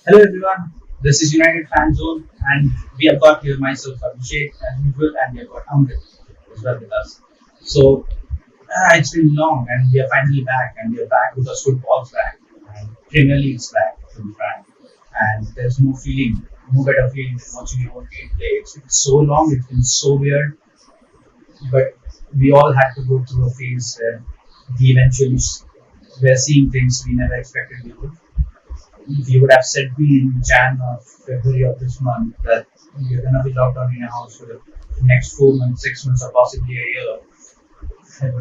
Hello everyone, this is United Fan Zone and we have got here myself Abhishek as usual and we have got Amrit as well with us. So it's been long and we are finally back and we are back because football's back and Premier League's back to be frank. And there's no better feeling than watching your own team play. It's been so long, it's been so weird, but we all had to go through a phase where we eventually were seeing things we never expected we would. If you would have said me in Jan or February of this month that you're going to be locked down in a house for the next 4 months, 6 months, or possibly a year, that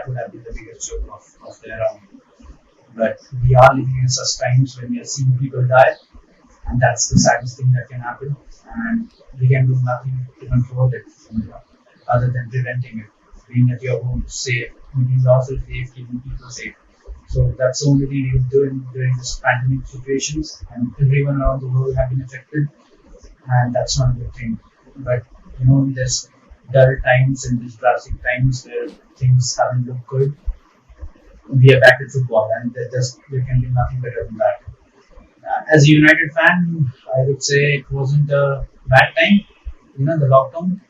would have been the biggest joke of the era. But we are living in such times when we are seeing people die, and that's the saddest thing that can happen. And we can do nothing to control it, other than preventing it, being at your home safe, keeping yourself safe, keeping people safe. So that's the only thing we can do during this pandemic situations, and everyone around the world have been affected, and that's not a good thing. But in this dull times, in these drastic times where things haven't looked good, we are back to football, and there can be nothing better than that. As a United fan, I would say it wasn't a bad time, the lockdown,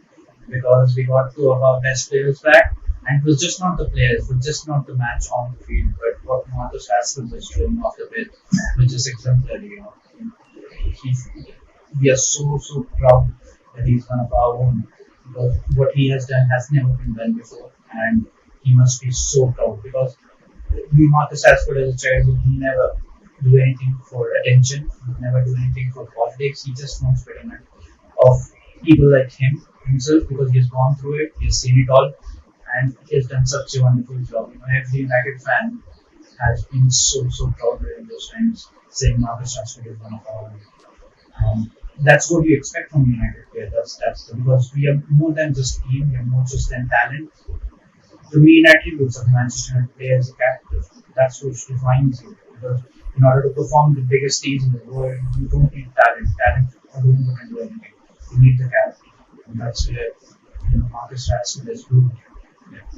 because we got two of our best players back. And it was just not the players, it was just not the match on the field, but what Marcus Rashford was doing off the pitch, which is exemplary. He's, we are so proud that he's one of our own, because what he has done has never been done before, and he must be so proud because Marcus Rashford as a child, he never do anything for attention, he never do anything for politics. He just wants betterment of people like himself, because he's gone through it, he's seen it all, and he has done such a wonderful job. Every United fan has been so proud during those times, saying Marcus Rashford is one of our own. That's what you expect from United players. Because we are more than just team, we are more just than talent. The main attributes of Manchester United player is a character. That's what defines you. Because in order to perform the biggest stage in the world, you don't need talent. Talent alone wouldn't do anything. You need the character, and that's where Marcus Rashford is good.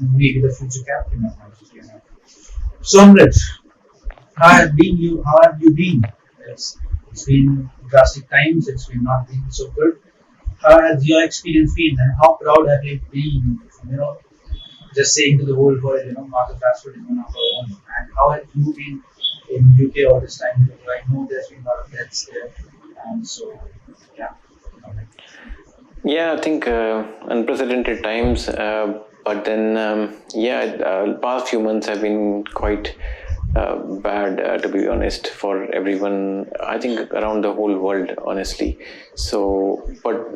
Maybe the future captain of Manchester United. So Amrit, how have you been? It's been drastic times. It's been not been so good. How has your experience been, and how proud have you been? Just saying to the whole world, Marcus Rashford is one of our own. And how have you been in UK all this time? Because I know there's been a lot of deaths there, and so yeah. Yeah, I think unprecedented times. But then, past few months have been quite bad, to be honest, for everyone. I think around the whole world, honestly. So, but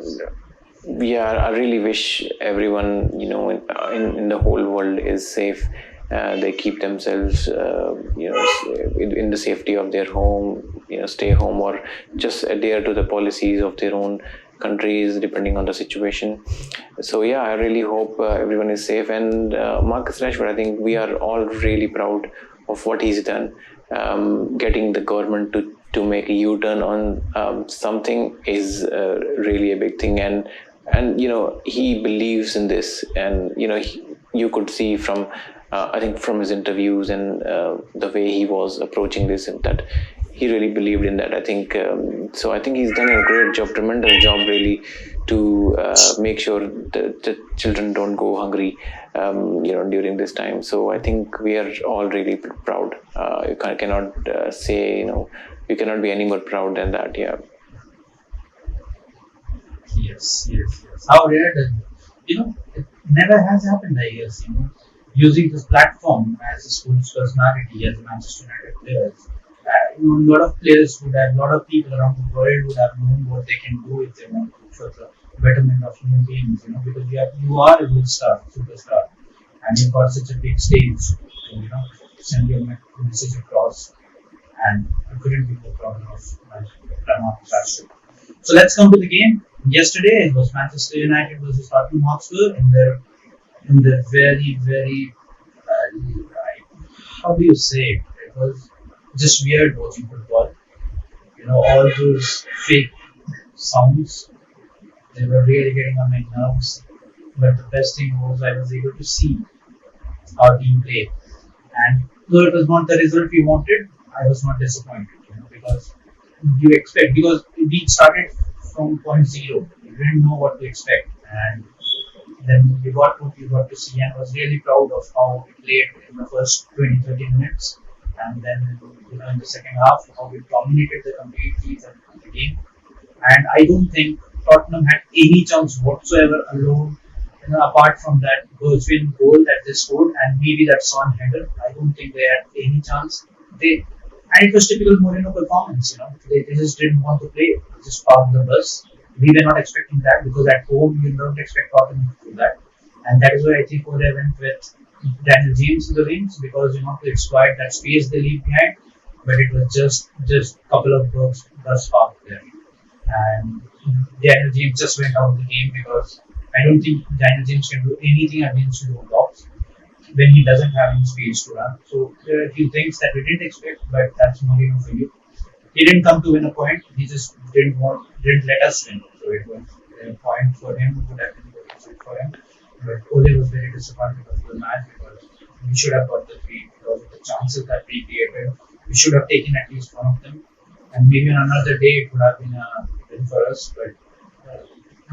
yeah, I really wish everyone, in the whole world is safe. They keep themselves, in the safety of their home, stay home or just adhere to the policies of their own countries, depending on the situation. So yeah, I really hope everyone is safe. And Marcus Rashford, I think we are all really proud of what he's done. Getting the government to make a U-turn on something is really a big thing. And he believes in this, and you could see from I think from his interviews and the way he was approaching this, and that he really believed in that. I think so. I think he's done a great job, tremendous job, really, to make sure the children don't go hungry, during this time. So I think we are all really proud. You cannot say, we cannot be any more proud than that. Yeah. Yes. How rare that it never has happened, I guess. Using this platform as a sports personality, as a Manchester United players, a lot of players a lot of people around the world would have known what they can do if they want to for the betterment of human beings. Because you are a good star, superstar, and you've got such a big stage to send your message across, and I couldn't be more proud of Marcus Rashford. So let's come to the game. Yesterday it was Manchester United versus Tottenham Hotspur in the very how do you say it? It was just weird watching football. All those fake sounds, they were really getting on my nerves. But the best thing was I was able to see our team play. And though it was not the result we wanted, I was not disappointed, because you expect, because we started from point zero. We didn't know what to expect, and then we got what we got to see, and was really proud of how we played in the first 20 30 minutes, and then in the second half how we dominated the complete the game. And I don't think Tottenham had any chance whatsoever alone. Apart from that Bergwijn goal that they scored and maybe that Son header, I don't think they had any chance. They and it was typical Mourinho performance. They just didn't want to play. They just parked the bus. We were not expecting that because at home you don't expect Tottenham to do that, and that is why I think Ole went with Daniel James in the wings because to exploit that space they leave behind. But it was just couple of bus parked there, and Daniel James just went out of the game because I don't think Daniel James can do anything against low blocks when he doesn't have any space to run. So there are a few things that we didn't expect, but that's Mourinho for you. He didn't come to win a point. He just didn't let us win. So it was a point for him, would have been good for him. But Ole was very disappointed of the match because we should have got the three because of the chances that we created. We should have taken at least one of them, and maybe on another day it would have been a win for us. But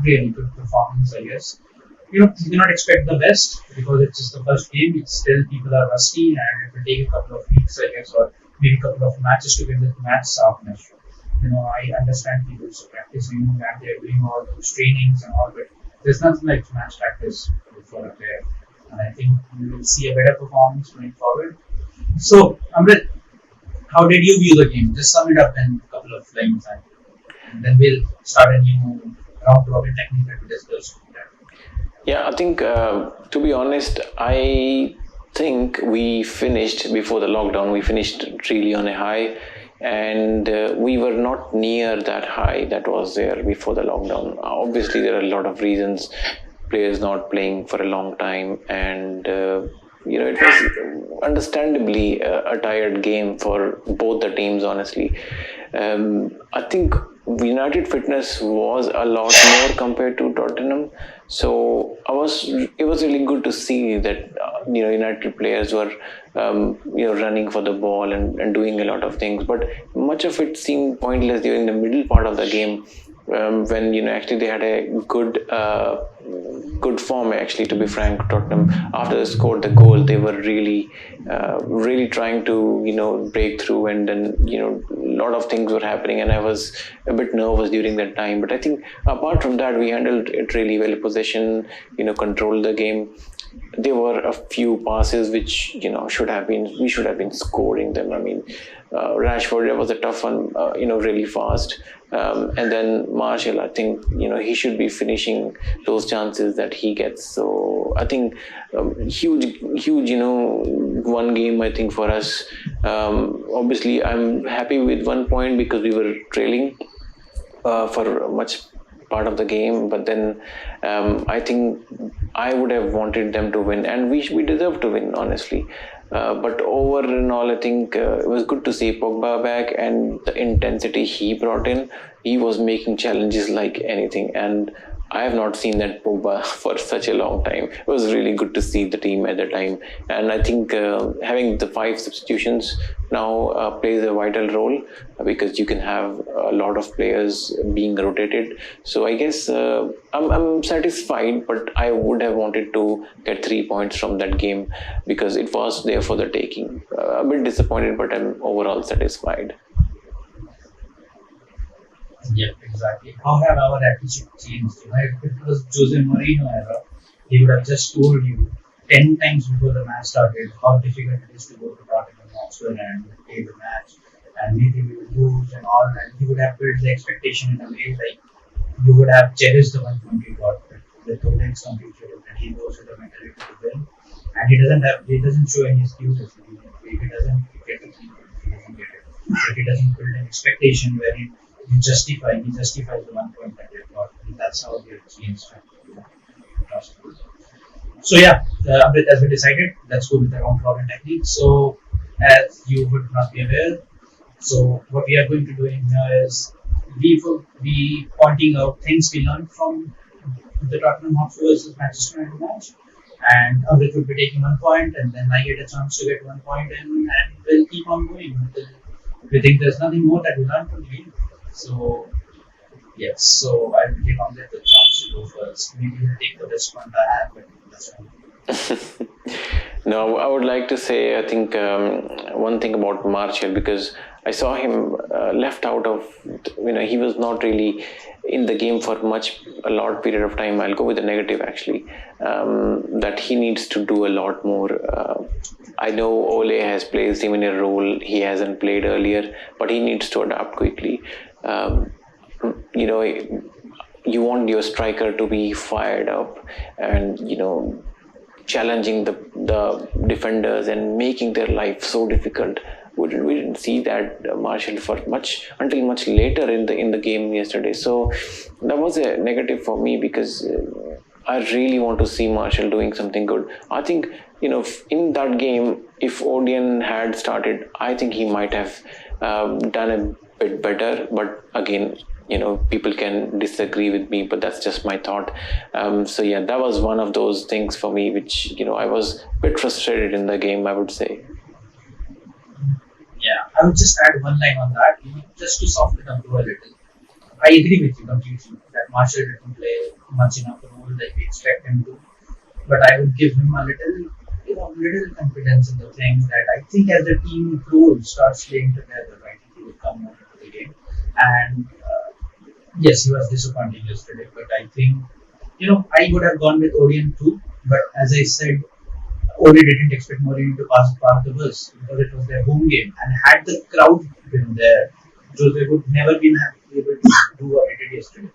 really good performance, I guess. You cannot expect the best because it's just the first game. It's still people are rusty, and it will take a couple of weeks, I guess, or maybe a couple of matches to get the match sharpness. I understand people are practicing and they're doing all those trainings and all, but there's nothing like match practice for a player. And I think we will see a better performance going forward. So, Amrit, how did you view the game? Just sum it up in a couple of lines, and then we'll start a new round robin technique that we discussed. Yeah, I think to be honest, I think we finished before the lockdown. We finished really on a high, and we were not near that high that was there before the lockdown. Obviously, there are a lot of reasons. Players not playing for a long time, and it was understandably a tired game for both the teams. Honestly, I think United fitness was a lot more compared to Tottenham. So it was really good to see that United players were running for the ball and doing a lot of things. But much of it seemed pointless during the middle part of the game. When actually they had a good form, actually, to be frank. Tottenham, after they scored the goal, they were really trying to break through, and then a lot of things were happening, and I was a bit nervous during that time. But I think apart from that, we handled it really well. Possession, controlled the game. There were a few passes which we should have been scoring them. I mean, Rashford, that was a tough one, really fast. And then Martial, I think he should be finishing those chances that he gets. So I think huge one game, I think, for us. Obviously I'm happy with 1 point because we were trailing for much part of the game, but then I think I would have wanted them to win, and we deserve to win, honestly. But over and all, I think it was good to see Pogba back, and the intensity he brought in. He was making challenges like anything, and I have not seen that Pogba for such a long time. It was really good to see the team at the time, and I think having the 5 substitutions now plays a vital role because you can have a lot of players being rotated. So I guess I'm satisfied, but I would have wanted to get 3 points from that game because it was there for the taking. A bit disappointed, but I'm overall satisfied. Yeah, exactly. How have our attitude changed? If it was Jose Mourinho era, he would have just told you 10 times before the match started how difficult it is to go to Tottenham Hotspur and play the match, and maybe we would lose and all, and he would have built the expectation in a way like you would have cherished the 1 point he got. The total is completely different. He goes with the mentality to win, and he doesn't show any excuses. If he doesn't get it, he doesn't get it. If he doesn't build an expectation where he justifies the 1 point that they've got. And that's how they changed. So yeah, as we decided, let's go with the round robin technique. So as you would not be aware, so what we are going to do in here is we will be pointing out things we learned from the Tottenham Hotspur versus Manchester United match, and Amrit will be taking 1 point, and then I get a chance to get 1 point, and we'll keep on going until we think there's nothing more that we learned from the game. So yes, so I will take on that the chance to go first. Maybe you'll take the best one I have, but that's fine. No, I would like to say, I think one thing about Martial, because I saw him left out of, he was not really in the game for a lot period of time. I'll go with the negative actually, that he needs to do a lot more. I know Ole has placed him in a role he hasn't played earlier, but he needs to adapt quickly. Um, you know, you want your striker to be fired up and challenging the defenders and making their life so difficult. We didn't see that Marshall for much later in the game yesterday. So that was a negative for me because I really want to see Marshall doing something good. I think in that game, if Odion had started, I think he might have done a bit better. But again, people can disagree with me, but that's just my thought. So yeah, that was one of those things for me which I was a bit frustrated in the game, I would say. Yeah, I would just add one line on that, just to soften the blow a little. I agree with you completely that Marshall didn't play much enough role that we expect him to, but I would give him a little, little confidence in the thing that I think as the team grows, starts playing together, right, he will come more into the game. And yes, he was disappointing yesterday, but I think, I would have gone with Odion too, but as I said, Ole didn't expect Mourinho to park the bus because it was their home game, and had the crowd been there, Jose would never been able to do what he did yesterday.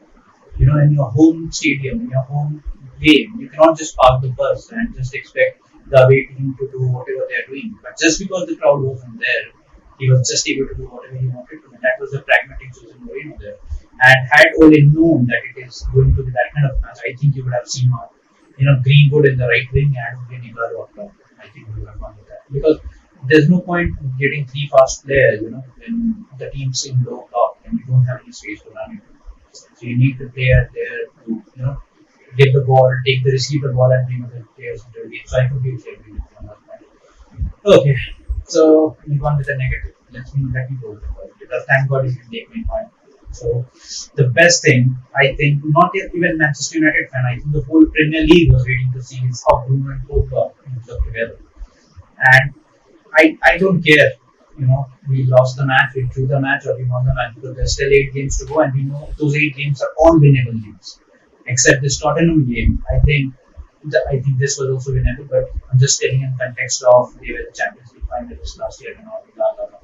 In your home stadium, in your home game, you cannot just park the bus and just expect the away team to do whatever they are doing. But just because the crowd wasn't there, he was just able to do whatever he wanted to. And that was the pragmatic Jose Mourinho there. And had Ole known that it is going to be that kind of match, I think you would have seen Greenwood in the right wing and Igalo up top. I think we would have gone with that because there's no point getting three fast players, when the team's in low block and you don't have any space to run into. So you need the player there to, get the ball, receive the ball, and bring other players into the game. So I completely agree with you on that point. Okay, so we go on with the negative. Let me go with the positive because thank God you can take my point. So the best thing I think, not even Manchester United fan, I think the whole Premier League was waiting to see is how Bruno and Pogba look together. And I don't care, we lost the match, we drew the match, or we won the match because there's still 8 games to go, and we know those 8 games are all winnable games, except this Tottenham game. I think this was also winnable, but I'm just telling in context of they were the Champions League finalists last year and all blah blah blah.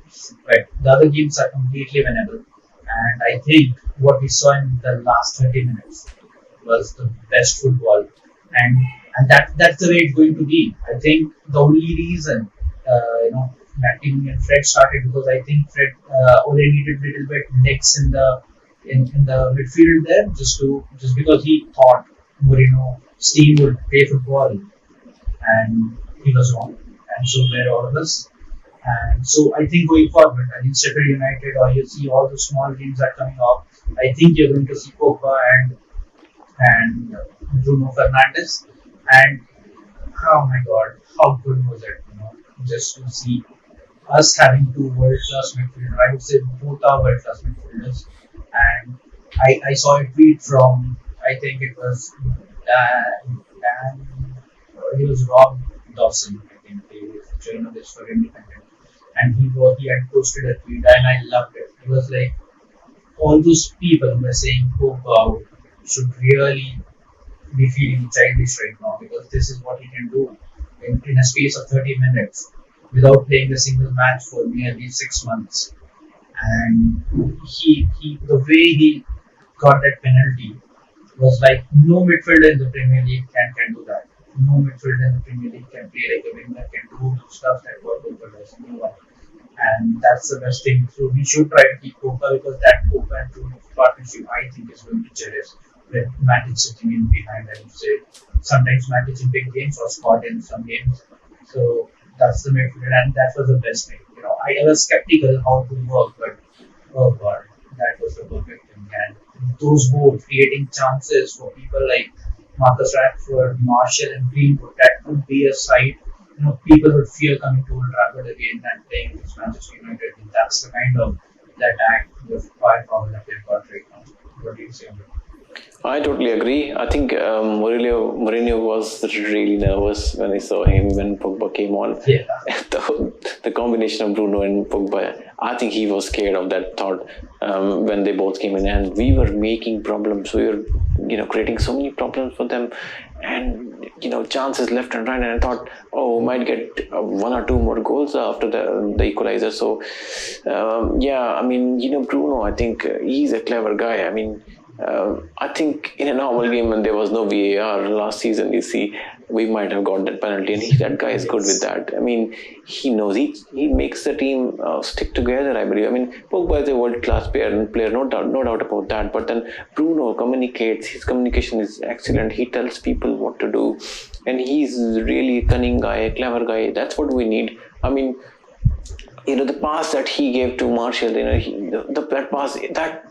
But the other games are completely winnable, and I think what we saw in the last 30 minutes was the best football, and that's the way it's going to be. I think the only reason Matting and Fred started because I think Fred only needed a little bit legs in the midfield there just because he thought Mourinho Steve would play football, and he was wrong, and so were all of us. And so I think going forward, I think Sheffield United or you see all the small games that are coming up, I think you're going to see Pogba and Bruno Fernandes. And oh my God, how good was it? Just to see us having two world class midfielders. I would say both are world class midfielders. And I saw a tweet from I think it was Dan, he was Rob Dawson. I think he was a journalist for Independent, and he had posted a tweet and I loved it. It was like all those people who were saying Pogba should really be feeling childish right now because this is what he can do in a space of 30 minutes without playing a single match for nearly 6 months. And the way he got that penalty was like no midfielder in the Premier League can do that. No midfielder in the Premier League can play like a winger, can do stuff that Pogba does. No one. And that's the best thing. So we should try to keep Pogba because that Pogba and Bruno partnership I think is going to cherish with Matic sitting in behind, I would say. Sometimes Matic in big games or Scott in some games. So that's the midfield, and that was the best thing. I was skeptical how to work, but oh god, that was the perfect thing. And those goals, creating chances for people like Marcus Rashford, Marshall, and Greenwood, that would be a sight. People would fear coming to Old Trafford again and playing against Manchester United. And that's the kind of the attack, the firepower that they've got right now. What do you say on that? I totally agree. I think Mourinho was really nervous when I saw him when Pogba came on. Yeah. The combination of Bruno and Pogba, I think he was scared of that thought when they both came in, and we were making problems. We were, creating so many problems for them, and chances left and right. And I thought, oh, we might get one or two more goals after the equalizer. So, yeah, I mean, Bruno, I think he's a clever guy. I mean. I think in a normal game when there was no VAR last season, you see, we might have got that penalty, and that guy is good with that. I mean, he knows he makes the team stick together. I believe. I mean, Pogba is a world class player, no doubt about that. But then Bruno communicates. His communication is excellent. He tells people what to do, and he's really a cunning guy, a clever guy. That's what we need. I mean, the pass that he gave to Martial, that pass that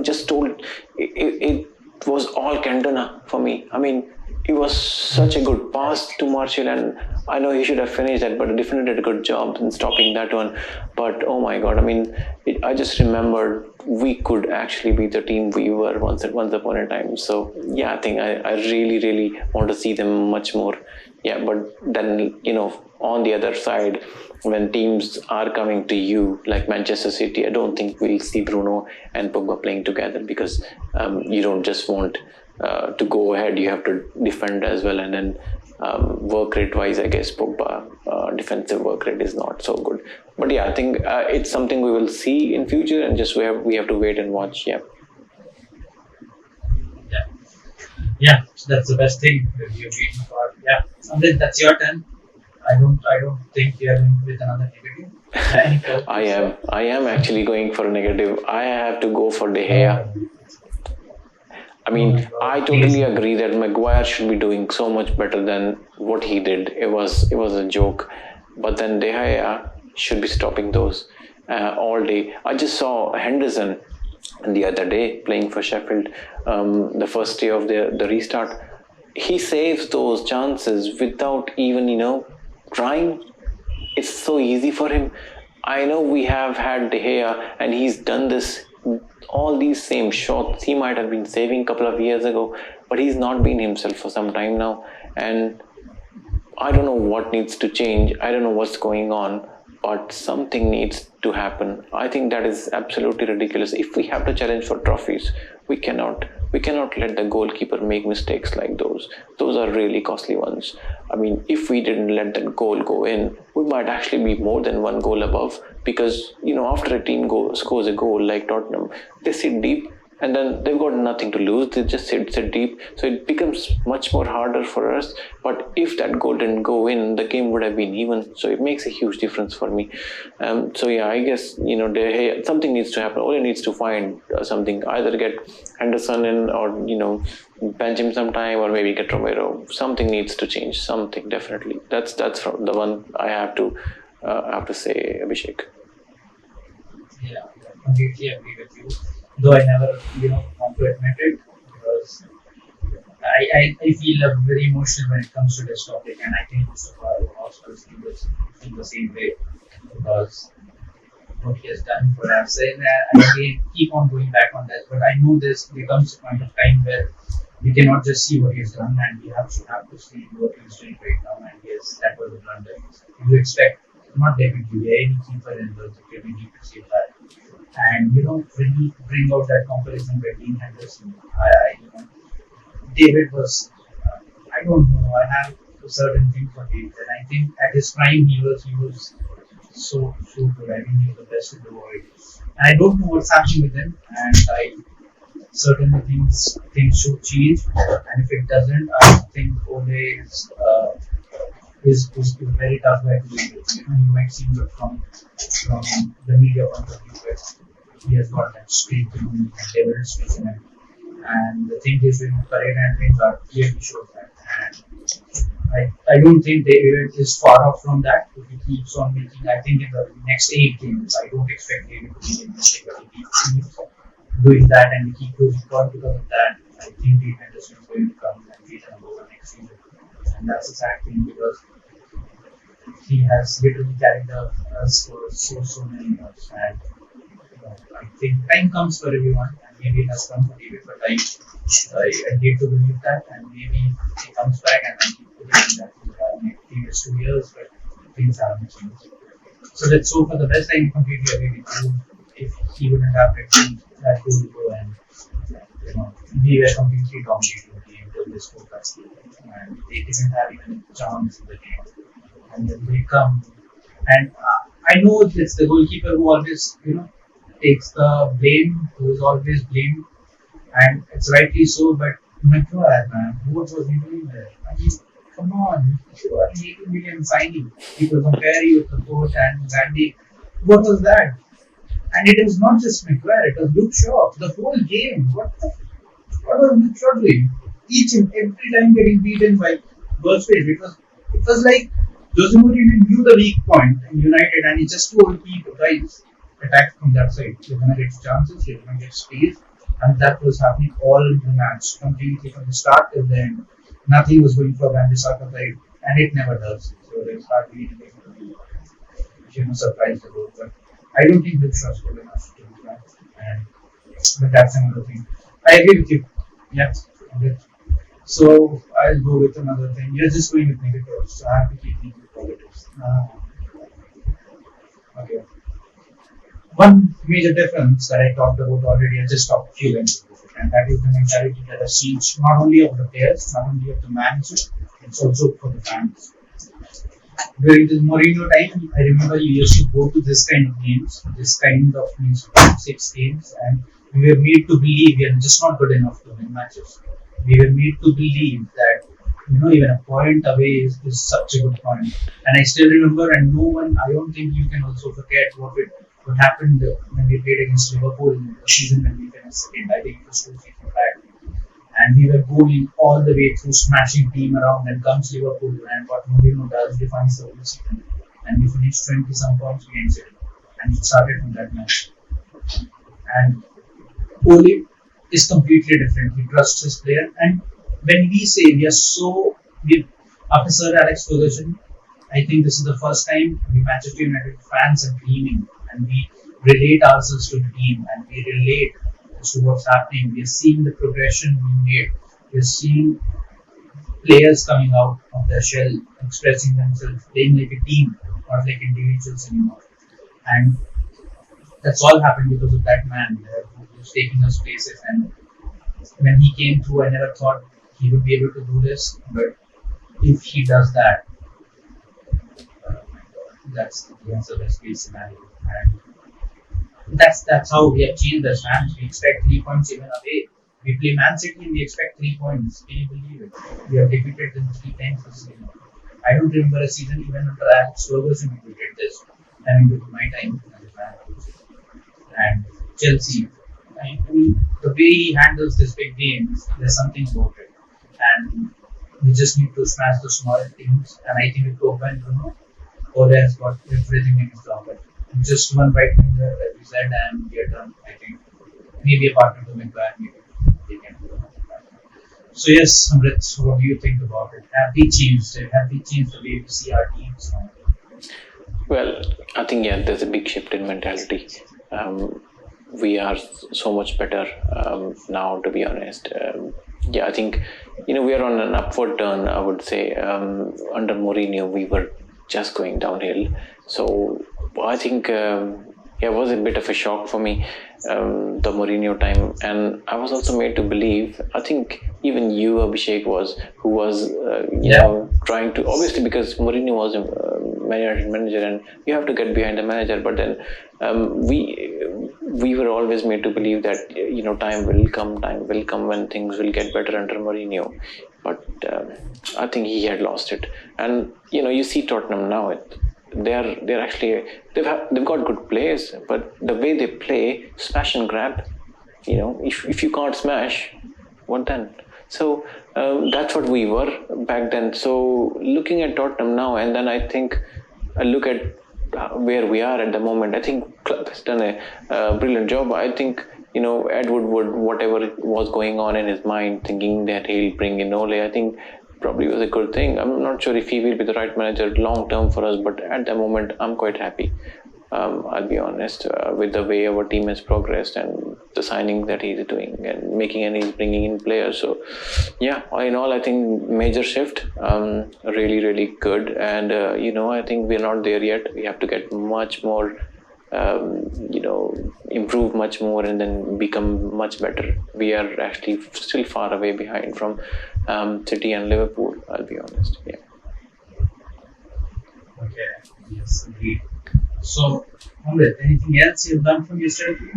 just told it was all Cantona for me. I mean, it was such a good pass to Martial, and I know he should have finished that, but definitely did a good job in stopping that one. But oh my God, I mean, I just remembered we could actually be the team we were once upon a time. So yeah, I think I really, really want to see them much more. Yeah, but then on the other side, when teams are coming to you like Manchester City, I don't think we'll see Bruno and Pogba playing together, because you don't just want to go ahead. You have to defend as well, and then work rate wise, I guess Pogba defensive work rate is not so good. But yeah, I think it's something we will see in future, and just we have to wait and watch. Yeah. Yeah, that's the best thing that you're waiting for. Yeah, and then that's your turn. I don't think you're in with another negative. I am actually going for a negative. I have to go for De Gea. I mean, I totally agree that Maguire should be doing so much better than what he did. It was a joke, but then De Gea should be stopping those all day. I just saw Henderson the other day playing for Sheffield, the first day of the restart. He saves those chances without even trying. It's so easy for him. I know we have had De Gea, and he's done this. All these same shots he might have been saving a couple of years ago, but he's not been himself for some time now, and I don't know what needs to change. I don't know what's going on, but something needs to happen. I think that is absolutely ridiculous. If we have to challenge for trophies, we cannot let the goalkeeper make mistakes like those. Those are really costly ones. I mean, if we didn't let that goal go in, we might actually be more than one goal above, because after a team scores a goal like Tottenham, they sit deep, and then they've got nothing to lose. They just sit deep, so it becomes much more harder for us. But if that goal didn't go in, the game would have been even. So it makes a huge difference for me. So yeah, I guess something needs to happen. Ole needs to find something, either get Henderson in, or bench him sometime, or maybe get Romero. Something needs to change. Something, definitely. That's the one I have to say, Abhishek. Yeah, I completely agree with you. Though I never, want to admit it, because I feel very emotional when it comes to this topic, and I think most of our Oscars feel the same way, because what he has done for us. And I again keep on going back on that, but I know this becomes a point of time where we cannot just see what he has done, and we have to see what he is doing right now. And yes, that was a blunder. You expect not David Gea, any keeper in the Premier League to save that. And when you bring out that comparison between Henderson, David was, I don't know, I have a certain thing for David, and I think at his prime he was so good. I think he was the best in the world, and I don't know what's happening with him, and I certainly things should change, and if it doesn't, I think Ole is a very tough guy to deal with. You might see it from the media point of view, where he has got that streak in him, David streak in him. And the thing is, when Pereira and Lingard clearly shows that. And I don't think David is far off from that. If he keeps on making, I think in the next 8 games, I don't expect David to make a mistake. But if he keeps doing that and we keep losing God because of that, I think David Henderson is going to come and be the number one next season. And that's a sad thing, because he has literally carried us for so many years. And I think time comes for everyone, and maybe it has come for David for time. I hate to believe that, and maybe he comes back, and I keep believing that he will have maybe previous 2 years, but things haven't changed. So let's hope for the best. I completely agree with you. If he wouldn't have received that goal go and we were completely dominating the game till this focus, and they didn't have even a chance in the game. And then they come, and I know it's the goalkeeper who always takes the blame, who is always blamed, and it's rightly so. But my God, man, what was he doing there? I mean, come on, you are an 80 million signing. People compare you with the coach and Gandhi. What was that? And it was not just McGuire, it was Luke Shaw. The whole game. What was Luke Shaw doing? Each and every time getting beaten by Burspage. It was like Jose Mourinho knew the weak point in United and he just told people, guys, attack from that side. You're gonna get chances, you're gonna get space. And that was happening all the match, completely from the start till the end. Nothing was going for Van Bissaka side, and it never does. So there's hardly anything to be surprised about. But I don't think Luke Shaw is good enough to do that. And but that's another thing. I agree with you. Yeah. Okay. So I'll go with another thing. You're just going with negatives, so I have to keep thinking positives. Okay. One major difference that I talked about already, I just talked a few lines about it, and that is the mentality that has changed not only of the players, not only of the manager, it's also for the fans. During the Mourinho time, I remember you used to go to this kind of games, this kind of means 6 games, and we were made to believe we are just not good enough to win matches. We were made to believe that even a point away is such a good point. And I still remember, and no one, I don't think you can also forget what happened when we played against Liverpool in the season when we finished second. I think it was 2 seasons back. And we were going all the way through smashing team around, and comes Liverpool, and what Mourinho does defines the whole season. And we finished 20 some points against it. And it started from that match. And Ole is completely different. He trusts his player. And when we say after Sir Alex Ferguson, I think this is the first time we Manchester United fans are dreaming, and we relate ourselves to the team, and we relate as to what's happening. We are seeing the progression being made. We are seeing players coming out of their shell, expressing themselves, playing like a team, not like individuals anymore. And that's all happened because of that man who was taking us places. And when he came through, I never thought he would be able to do this. But if he does that, that's the best case scenario. And that's how we have changed as fans. We expect 3 points even away. We play Man City and we expect 3 points. Can you believe it? We have defeated them 3 times this season. I don't remember a season even under Alex Ferguson we did this. I mean, with my time as a fan. And Chelsea, I mean, the way he handles these big games, there's something about it. And we just need to smash the smaller teams. And I think with Pogba and Bruno, Ole has got everything in his pocket. Just one right winger, as we said, and we are done. I think maybe a partner to McGuire, maybe they can do that. So yes, Amrit, what do you think about it? Have we changed? Have we changed the way we see our teams now? Well, I think there's a big shift in mentality. We are so much better now, to be honest. I think we are on an upward turn. I would say under Mourinho we were just going downhill. So I think it was a bit of a shock for me, the Mourinho time, and I was also made to believe. I think even you, Abhishek, who was trying to, obviously because Mourinho was a manager and you have to get behind the manager. But then we were always made to believe that time will come when things will get better under Mourinho. But I think he had lost it. And you see Tottenham now. They're actually they've got good players, but the way they play, smash and grab. If you can't smash, what then? So that's what we were back then. So looking at Tottenham now, and then I think I look at where we are at the moment. I think club has done a brilliant job. I think Ed Woodward, whatever was going on in his mind, thinking that he'll bring in Ole, I think probably was a good thing. I'm not sure if he will be the right manager long term for us, but at the moment I'm quite happy. I'll be honest, with the way our team has progressed and the signing that he's doing and making, and he's bringing in players. So, yeah, all in all, I think major shift, really, really good. And, I think we're not there yet. We have to get much more, improve much more and then become much better. We are actually still far away behind from City and Liverpool, I'll be honest. Yeah. Okay. Yes, agreed. So, Amrit, anything else you've done from yesterday?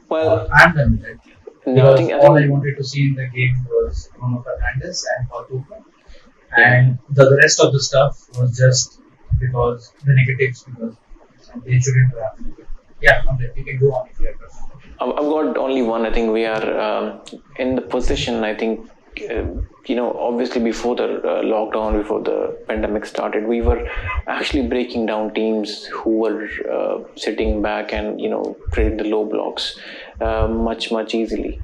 Well, I'm done with it. no, Because I all I think, wanted to see in the game was Bruno Fernandes and Paul Pogba. yeah. And the rest of the stuff was just because the negatives, because they shouldn't have happened. Yeah, Amrit, you can go on if you have questions. I've got only one. I think we are in the position. I think obviously before the lockdown, before the pandemic started, we were actually breaking down teams who were sitting back and creating the low blocks much easily.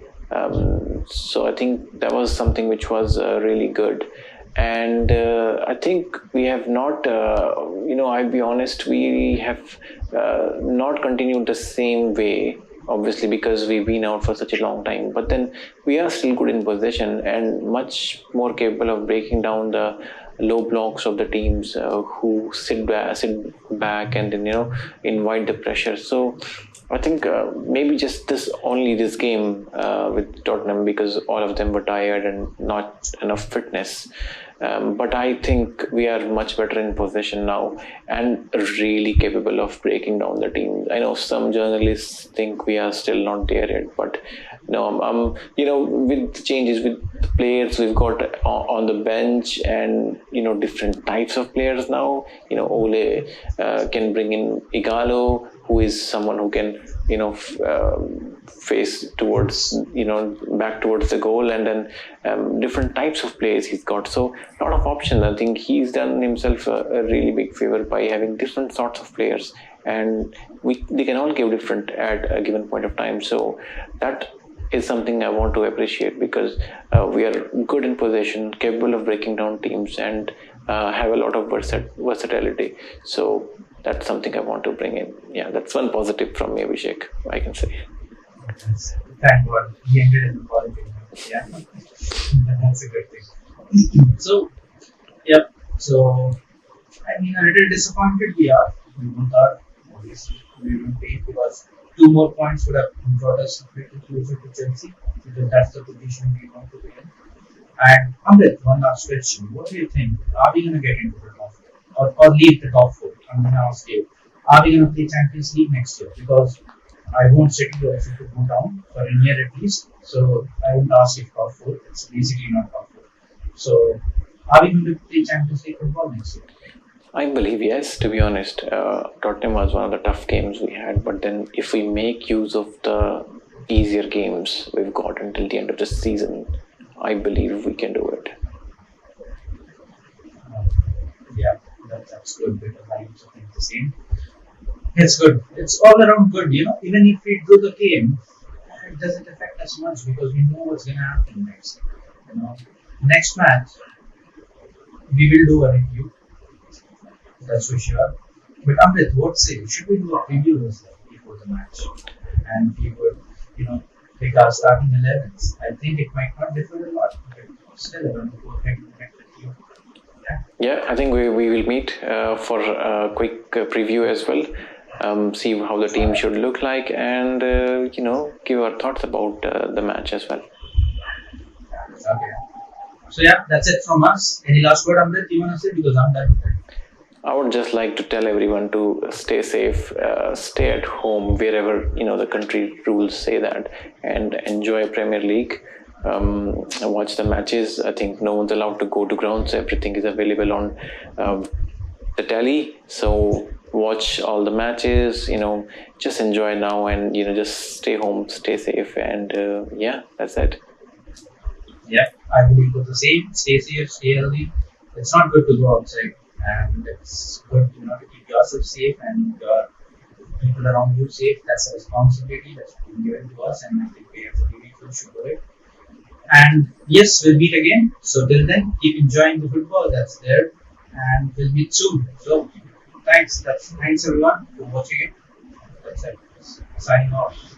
So I think that was something which was really good. And I think we have not, I'll be honest, we have not continued the same way, obviously because we've been out for such a long time, but then we are still good in possession and much more capable of breaking down the low blocks of the teams who sit back and then invite the pressure. So I think maybe just this game with Tottenham, because all of them were tired and not enough fitness. But I think we are much better in possession now and really capable of breaking down the team. I know some journalists think we are still not there yet, but no, with the changes with the players we've got on the bench and different types of players now. Ole can bring in Igalo, who is someone who can face towards back towards the goal, and then different types of players he's got. So a lot of options. I think he's done himself a really big favor by having different sorts of players, and they can all give different at a given point of time. So that is something I want to appreciate, because we are good in possession, capable of breaking down teams, and have a lot of versatility. So that's something I want to bring in. Yeah, that's one positive from me, Abhishek, I can say. Yes. Thank God. He ended in the positive. Yeah, that's a good thing. So, yep. So, I mean, a little disappointed we are. We both are. Obviously, we will pay because 2 more points would have brought us a bit closer to Chelsea, because that's the position we want to be in. And Amrit, one last question. What do you think? Are we going to get into the top four? Or leave the top four? I'm going to ask you. Are we going to play Champions League next year? Because I want City also to go down for a year at least. So I won't ask if top four. It's basically not top four. So are we going to play Champions League football next year? I believe yes, to be honest. Tottenham was one of the tough games we had, but then if we make use of the easier games we've got until the end of the season, I believe we can do it. Yeah, that's good because I also think the same. It's good. It's all around good, Even if we do the game, it doesn't affect us much because we know what's going to happen next. You know, next match we will do a review. That's for sure. But Amrit, what say? Should we do a preview as well before the match? And we would, pick our starting 11s. I think it might not differ a lot, but still, I want to go ahead and connect with you. Yeah. Yeah, I think we will meet for a quick preview as well. See how the team should look like, and give our thoughts about the match as well. Okay. So yeah, that's it from us. Any last word, Amrit, you want to say? Because I'm done with it. I would just like to tell everyone to stay safe, stay at home wherever the country rules say that, and enjoy Premier League. Watch the matches. I think no one's allowed to go to grounds. Everything is available on the telly. So watch all the matches. Just enjoy now, and just stay home, stay safe, and yeah, that's it. Yeah, I believe the same. Stay safe, stay healthy. It's not good to go outside, and it's good, to keep yourself safe and your people around you safe. That's a responsibility that's been given to us, and I think we as individuals should do it. And yes, we'll meet again. So till then, keep enjoying the football that's there, and we'll meet soon. So thanks. Thanks everyone for watching it. That's it. Signing off.